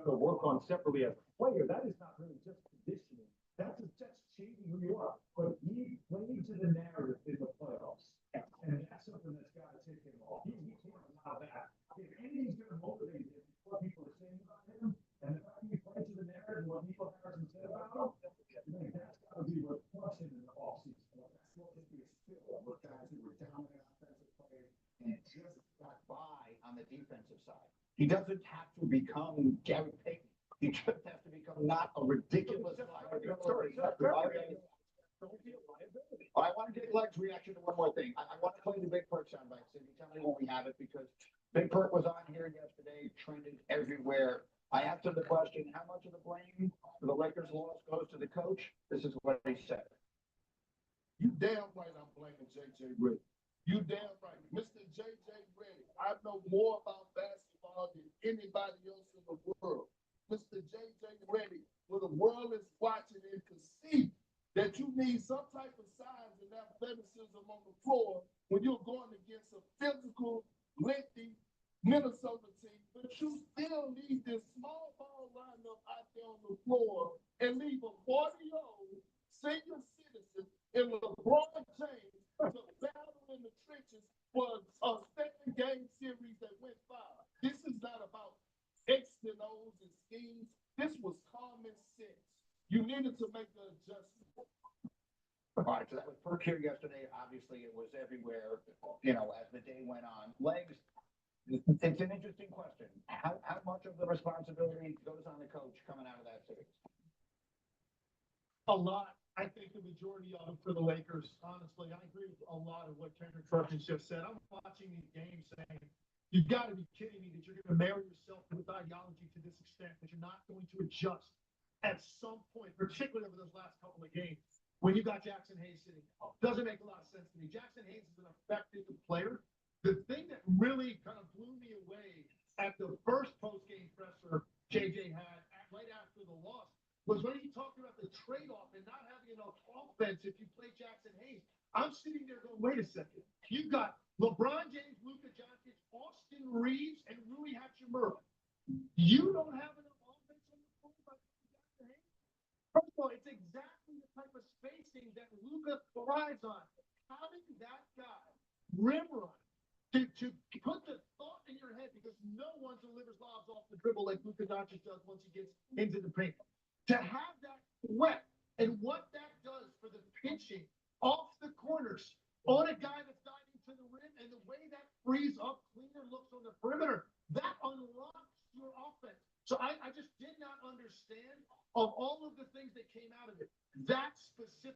To work on separately as a player, that is not really just conditioning. That's changing who you are. But he played to the narrative in the playoffs, and that's something that's got to take him off. He can't allow that. If anything's going to motivate him, what people are saying about him, and the fact he played to the narrative, what Nico Harrison said about him, that's got to be what pushed him in the offseason. That's what it is still. Look, guys who were dominant offensive players and just got by on the defensive side. He doesn't have to become Gary Payton. He just has to become not a ridiculous liability. I want to get Greg's reaction to one more thing. I want to play the Big Perk soundbite. So you tell me when we have it, because Big Perk was on here yesterday, trended everywhere. I asked him the question, how much of the blame for the Lakers loss goes to the coach? This is what he said. You damn right I'm blaming J.J. Redick. You damn right. Mr. J.J. Redick, I know more about basketball than anybody else in the world. Mr. J.J. Redick, where the world is watching and can see that you need some type of size and athleticism on the floor when you're going against a physical, lengthy Minnesota team, but you still need this small ball lineup out there on the floor and leave a 40-year-old senior citizen in LeBron James to battle in the trenches for a second game series that went 5. This is not about X and O's and schemes. This was common sense. You needed to make the adjustment. All right, so that was Perk here yesterday. Obviously, it was everywhere, as the day went on. Legs, it's an interesting question. How much of the responsibility goes on the coach coming out of that series? A lot. I think the majority of it for the Lakers, honestly. I agree with a lot of what Kendrick Perkins just said. I'm watching these games saying, you've got to be kidding me that you're going to marry yourself to the ideology to this extent, that you're not going to adjust at some point, particularly over those last couple of games, when you got Jackson Hayes sitting. Doesn't make a lot of sense to me. Jackson Hayes is an effective player. The thing that really kind of blew me away at the first post-game presser JJ had right after the loss was when he talked about the trade-off and not having a you know, offense if you play Jackson Hayes. I'm sitting there going, wait a second. You've got LeBron James, Luka Doncic, Austin Reeves, and Rui Hachimura. You don't have enough offense on the floor by Jackson Hayes? First of all, it's exactly the type of spacing that Luka thrives on. Having that guy rim run to put the thought in your head, because no one delivers lobs off the dribble like Luka Doncic does once he gets into the paint. To have that threat and what that does for the pitching off the corners on a guy that's diving to the rim, and the way that frees up cleaner looks on the perimeter, that unlocks your offense. So I just did not understand, of all of the things that came out of it, that specific